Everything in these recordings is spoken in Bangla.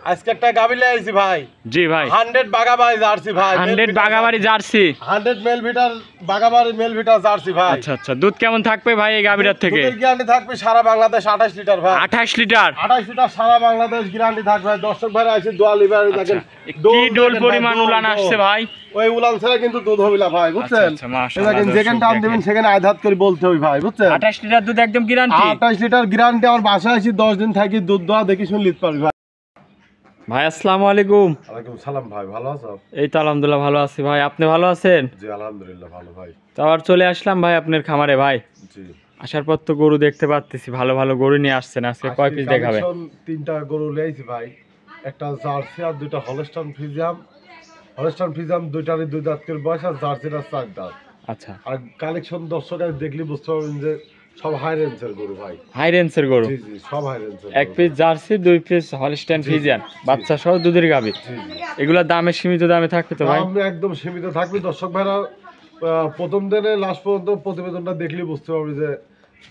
আজকে একটা গাবি লাইছি ভাই। জি ভাই 100 বাগাবাড়ি জার্সি ভাই। 100 Bagabari jersey 100 mail ভিটার Bagabari mail ভিটার jersey ভাই। আচ্ছা আচ্ছা, দুধ কেমন থাকবে ভাই এই গাবিটার থেকে? দুধের গ্যারান্টি থাকবে সারা বাংলাদেশ 28 লিটার ভাই। 28 লিটার 28 লিটার সারা বাংলাদেশ গ্যারান্টি থাকবে ভাই। দর্শক ভাই আছে দোয়া লিভারে দেখেন কি ডোল পরিমাণ উলান আসছে ভাই। ওই উলান ছাড়া কিন্তু দুধ হবে না ভাই, বুঝছেন? আচ্ছা মাশাআল্লাহ, দেখেন যেখানে দাম দিবেন সেখানে আধাত করে বলতে হবে ভাই, বুঝছেন? 28 লিটার দুধ একদম গ্যারান্টি। 28 litre guarantee. আমার বাসায় আছি 10 দিন থাকি, দুধ দোয়া দেখি শুনে নিতে পারবি ভাই। ভাই আসসালামু আলাইকুম। ওয়ালাইকুম সালাম ভাই, ভালো আছো? এই তো আলহামদুলিল্লাহ ভালো আছি ভাই, আপনি ভালো আছেন? জি আলহামদুলিল্লাহ ভালো ভাই। তো আবার চলে আসলাম ভাই আপনার খামারে ভাই। জি আসার পর তো গরু দেখতে পাচ্ছি, ভালো ভালো গরু নিয়ে আসছেন। আজকে কয় পিস দেখাবেন? তিনটা গরু লাইছি ভাই। একটা জার্সি আর দুইটা হলস্টাইন ফ্রিজিয়াম। হলস্টাইন ফ্রিজিয়াম দুইটারই 2 দাঁত করে বয়স, আর জার্সিটা 4 দাঁত। আচ্ছা, আর কালেকশন দর্শক দেখলে বুঝতে পারবেন যে সব হাই রেঞ্জের গরু ভাই। হাই রেঞ্জের গরু। জি জি সব হাই রেঞ্জের। এক piece jersey, 2 piece Holstein Friesian, বাচ্চা সহ দুধের গাভী। জি জি এগুলা দামে সীমিত দামে থাকবে তো ভাই? দাম একদম সীমিত থাকবে। দর্শক ভাইরা প্রথম দিনে লাস্ট পর্যন্ত প্রতিবেদনটা দেখলে বুঝতে পারবে যে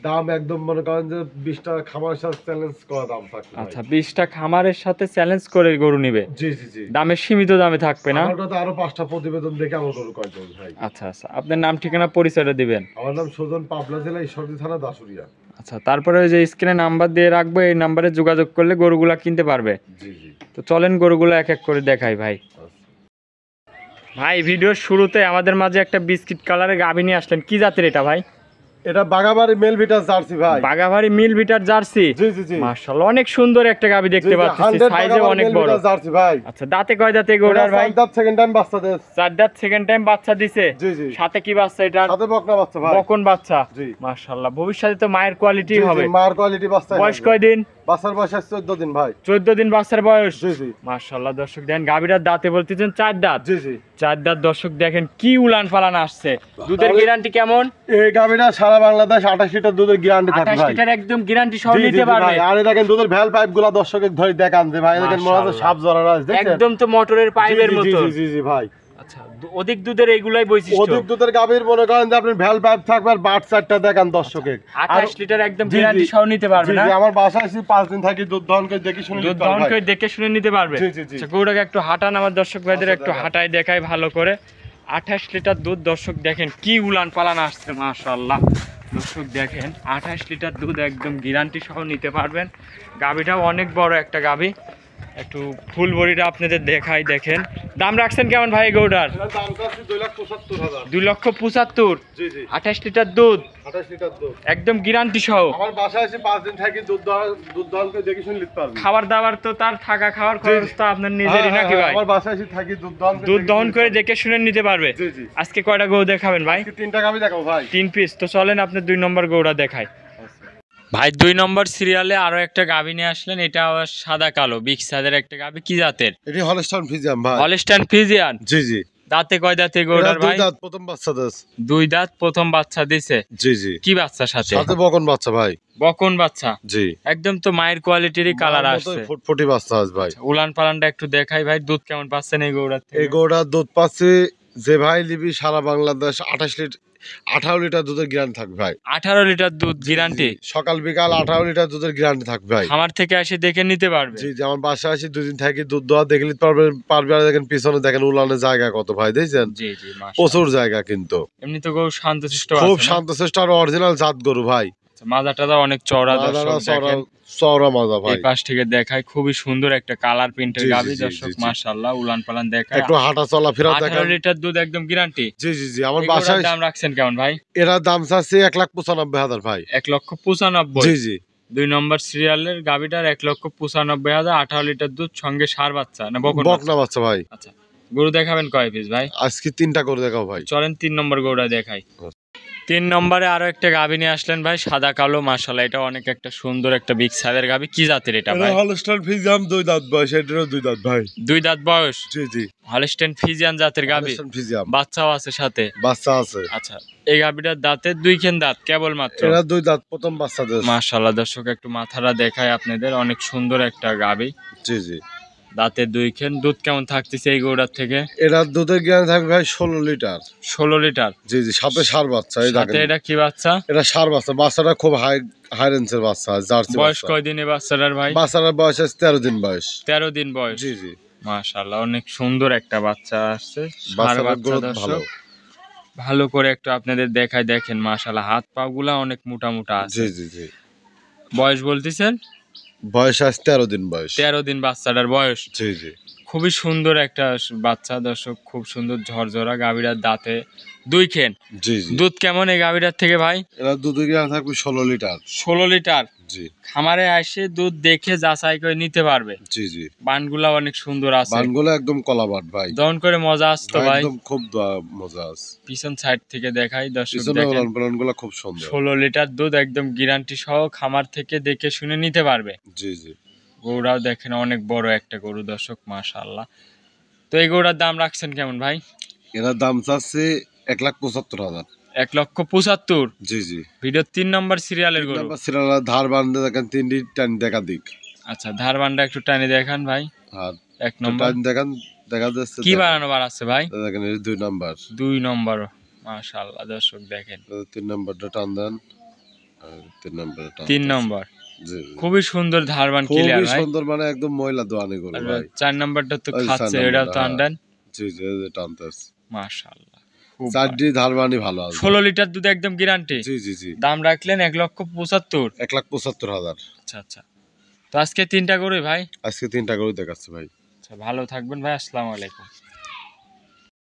দাম একদম মনে করেন যে 20 টাকা খামারের সাথে চ্যালেঞ্জ করা দাম থাকবে। আচ্ছা, 20টা খামারের সাথে চ্যালেঞ্জ করে গরু নিবে। জি জি জি দামে সীমিত দামে থাকবে না? আমারটা তো আরো 5টা প্রতিবেদন দেখে আমার গরু কয় দেব ভাই। আচ্ছা আচ্ছা, আপনার নাম ঠিকানা পরিচয়টা দিবেন। আমার নাম সুজন, পাবনা জেলা ঈশ্বরদী থানা দাসুরিয়া। আচ্ছা, তারপরে ওই যে স্ক্রিনে নাম্বার দিয়ে রাখবো, এই নাম্বারে যোগাযোগ করলে গরুগুলা কিনতে পারবে। জি জি তো চলেন গরুগুলো এক এক করে দেখাই ভাই। ভাই ভিডিওর শুরুতে আমাদের মাঝে একটা বিস্কিট কালারের গাভী নিয়ে আসলেন, কি জাতের এটা ভাই? এটা বাগাবাড়ি মেল ভিটার জার্সি ভাই। বাগাবাড়ি মিল ভিটার জার্সি। জি জি জি মাশাআল্লাহ, অনেক সুন্দর একটা গাভী দেখতে পাচ্ছি, সাইজে অনেক বড় জার্সি ভাই। আচ্ছা, দাঁতে কয় দাঁতে গরুর ভাই? 4 দাঁত সেকেন্ড টাইম বাচ্চা দেয়। 4 দাঁত সেকেন্ড টাইম বাচ্চা দিছে। জি জি সাথে কি বাচ্চা এটা? সাথে বকনা বাচ্চা ভাই। বকন বাচ্চা। জি মাশাআল্লাহ, ভবিষ্যতে তো মায়ের কোয়ালিটি হবে। মার কোয়ালিটি বাচ্চা। বয়স কয় দিন? বাচ্চার বয়স 14 দিন ভাই। 14 দিন বাচ্চার বয়স। জি জি মাশাআল্লাহ, দর্শক দেখেন গাভীটার দাঁতে বলতেছেন 4 দাঁত। জি জি 4 দাঁত। দর্শক দেখেন কি উলান পালান আসছে। দুধের গ্যারান্টি কেমন? এই গাভীটা সারা বাংলাদেশ 28 লিটার দুধের গ্যারান্টি থাকে 28 ভাই। লিটার একদম গ্যারান্টি সহ জি, জি, নিতে জি পারবে। ভাই। আর এই দেখেন দুধের ভ্যাল পাইপগুলো দর্শকের ধরে দেখান যে ভাই দেখেন মনে হচ্ছে সাপ জড়ানো আছে, দেখছেন? একদম তো মোটরের পাইপের মতো। জি জি জি ভাই। আচ্ছা, অধিক দুধের এইগুলাই বৈশিষ্ট্য। অধিক দুধের গাভীর মনে করেন যে আপনি ভ্যাল পাইপ থাকবে আর বাট চারটা দেখান দর্শকের। 28 লিটার একদম জি, জি। গ্যারান্টি সহ নিতে পারবে না? জি আমার বাসায় এসে 5 দিন থাকি, দুধ দহন করে দেখি শুনে দুধ নিতে দহন পারবে করে দেখে শুনে নিতে পারবে। জি জি জি আচ্ছা, গরুটাকে একটু হাঁটান আমার দর্শক ভাইদের, আচ্ছা, একটু দেখান। হাঁটাই দেখাই ভালো করে। 28 লিটার দুধ। দর্শক দেখেন কি উলান পালান আসছে, মাশাআল্লাহ। দর্শক দেখেন 28 লিটার দুধ একদম গ্যারান্টি সহ নিতে পারবেন। গাভীটাও অনেক বড় একটা গাভী। একটু ফুল বডিটা আপনাদের দেখাই, দেখেন। দাম রাখছেন কেমন ভাই গরুটার? এটার দাম চাচ্ছি 2,75,000। 2,75,000। জি জি 28 লিটার দুধ 28 লিটার দুধ। একদম গ্যারান্টি সহ। আমার বাসায় এসে 5 দিন থাকি, দুধ দহন করে দেখি শুনে নিতে পারবে। খাবার দাবার তো তার থাকা খাওয়ার খরচ তো আপনার নিজেরই নাকি ভাই? আমার বাসায় এসে থাকি, দুধ দহন করে দেখে শুনে নিতে পারবে। জি জি আজকে কয়টা গরু দেখাবেন ভাই? 3টা গাভী দেখাবো ভাই। 3 পিস। তো চলেন আপনার 2 নম্বর গরুটা দেখাই ভাই। 2 নম্বর সিরিয়ালে আরো একটা গাভী নিয়ে আসলেন, এটা সাদা কালো বিগ সাইজের একটা গাভী, কি জাতের? এটি হলস্টাইন ফ্রিজিয়াম ভাই। Holstein Friesian. জি জি দাঁতে কয় দাঁতে গরুটার ভাই? 2 দাঁত প্রথম বাচ্চা দেশ। 2 দাঁত প্রথম বাচ্চা দিছে। জি জি কি বাচ্চার সাথে? সাথে বকন বাচ্চা ভাই। বকন বাচ্চা। জি একদম তো মায়ের কোয়ালিটিরই কালার আসছে। ফুটফুটি বাচ্চা আছে ভাই। উলান পালানটা একটু দেখাই ভাই, দুধ কেমন পাচ্ছেন এই গরুটার থেকে? এই গরুটার দুধ পাচ্ছি যে ভাই লিবি সারা বাংলাদেশ 18 লিটার দুধের গ্যারান্টি থাকবে ভাই। 18 লিটার দুধ গ্যারান্টি। সকাল বিকাল 18 লিটার দুধের গ্যারান্টি থাকবে ভাই। খামার থেকে এসে দেখে নিতে পারবে। জি জি আমার বাসায় আসি 2 দিন থাকি, দুধ দোয়া দেখে নিতে পারবে। আর দেখেন পিছনে দেখেন উলানের জায়গা কত ভাই, দেখছেন? জি জি মাশাআল্লাহ, প্রচুর জায়গা কিন্তু। এমনি তো গরু শান্তশিষ্ট খুব আছে না? শান্তশিষ্ট আর অরিজিনাল জাত গরু ভাই। মাজাটা অনেক চওড়া। দর্শক দেখেন চওড়া মাজা ভাই। এই পাশ থেকে দেখায়, খুবই সুন্দর একটা কালার প্রিন্টের জি, জি, গাভী। জি, দর্শক জি, জি। মাশাআল্লাহ, উলান পালান দেখায়। একটু হাঁটা চলা ফেরা দেখেন। 18 লিটার দুধ একদম গ্যারান্টি। জি জি জি আমার এই গরুটার বাসায় দাম রাখছেন কেমন ভাই? এরা দাম চাচ্ছে 1,95,000 ভাই। 1,95,000। জি জি 2 নম্বর সিরিয়ালের গাভীটার 1,95,000। 18 লিটার দুধ, সঙ্গে ষাঁড় বাচ্চা না বকন বাচ্চা? বকনা বাচ্চা ভাই। আচ্ছা, গরু দেখাবেন কয় পিস ভাই? আজকে 3টা করে দেখাও ভাই। চলেন 3 নম্বর গরুটা দেখাই। 3 নম্বরে আরো একটা গাভী নিয়ে আসলেন ভাই, সাদা কালো। মাশাআল্লাহ, এটা অনেক একটা সুন্দর একটা বিগ সাইজের গাভী, কি জাতের এটা ভাই? হলস্টাইন ফ্রিজিয়াম 2 দাঁত বয়স। এটারও 2 দাঁত ভাই। 2 দাঁত বয়স। জি জি হলস্টাইন ফ্রিজিয়ান জাতের গাভী, হলস্টাইন ফ্রিজিয়াম বাচ্চাও আছে সাথে। বাচ্চা আছে। আচ্ছা, এই গাভীটার দাঁতে 2 খান দাঁত কেবল মাত্র। এরা 2 দাঁত প্রথম বাচ্চা দেশ। মাশাআল্লাহ, দর্শক একটু মাথাটা দেখায় আপনাদের, অনেক সুন্দর একটা গাভী। জি জি দাঁতে 2 খেন। দুধ কেমন থাকতেছে এই গরুটার থেকে? এটার দুধের জ্ঞান থাকবে ভাই 16 লিটার। 16 লিটার। জি জি, সাথে ষাঁড় বাচ্চা। এই সাথে দেখেন এটা কি বাচ্চা? এটা ষাঁড় বাচ্চা। বাচ্চাটা খুব হাই রেঞ্জের বাচ্চা, জার্সি বয়স বাচ্চা। কয়দিনে বাচ্চাটার ভাই? বাচ্চাটার বয়স আছে 13 দিন বয়স। 13 দিন বয়স। জি জি, মাশাআল্লাহ, অনেক সুন্দর একটা বাচ্চা আসছে। ষাঁড় বাচ্চাটার বাচ্চা গ্রোথ ভালো। দর্শক, ভালো করে একটু আপনাদের দেখাই দেখেন। মাশাআল্লাহ, হাত পা গুলা অনেক মোটা মোটা আছে। জি জি জি, বয়স বলতেছেন? বয়স আছে 13 দিন বয়স। 13 দিন বাচ্চাটার বয়স। জি জি, খুবই সুন্দর একটা বাচ্চা দর্শক, খুব সুন্দর ঝরঝরা। গাভীরার দাঁতে 2 খেন। জি জি। দুধ কেমন এই গাভীরার থেকে ভাই? এরা দুধের জ্ঞান থাকবে 16 লিটার। 16 লিটার। জি খামারে এসে দুধ দেখে যাচাই করে নিতে পারবে। জি জি, বানগুলা অনেক সুন্দর আছে। বানগুলো একদম কলাবাট ভাই। দহন করে মজা আসতো ভাই। একদম খুব মজা আছে। পিছন সাইড থেকে দেখাই দর্শক পিছনে দেখেন। উলানগুলো খুব সুন্দর। 16 লিটার দুধ একদম গ্যারান্টি সহ, খামার থেকে দেখে শুনে নিতে পারবে। জি জি, গরুটাও দেখেন অনেক বড় একটা গরু দর্শক, মাশাআল্লাহ। তো এই গরুটার দাম রাখছেন কেমন ভাই? এরা দাম চাচ্ছে 1,75,000। 1,75,000। জি জি, ভিডিও 3 নম্বর সিরিয়ালের গরু। সিরালা ধার বান্ধে দেখেন 3টি টান দেখা দিক। আচ্ছা, ধারবানটা একটু টানে দেখান ভাই। আর 1 নম্বর টান দেখেন, দেখা যাচ্ছে কি বানানো বাড়াচ্ছে ভাই? দেখেন এই 2 নাম্বার। 2 নম্বর। মাশাআল্লাহ দর্শক দেখেন। 3 নাম্বারটা টান দেন, আর 3 নাম্বারটা টান 3 দেন। নম্বর। জি জি, খুবই সুন্দর ধারবান, ক্লিয়ার খুবই ভাই। সুন্দর, মানে একদম ময়লা দোয়ানি গরু আর ভাই। 4 নম্বরটা তো ওই খাচ্ছে, 4 এটাও নাম্বারটা, টান দেন। জি জি, এই যে টানতেছে। মাশাআল্লাহ, খুব 4টি ধারবানি ভালো আছে। 16 লিটার দুধ একদম গ্যারান্টি। জি জি জি, দাম রাখলেন 1,75,000। 1,75,000। আচ্ছা আচ্ছা, তো আজকে 3টা গরুই ভাই। আজকে 3টা গরু দেখাচ্ছে ভাই। আচ্ছা, ভালো থাকবেন ভাই, আসসালামু আলাইকুম।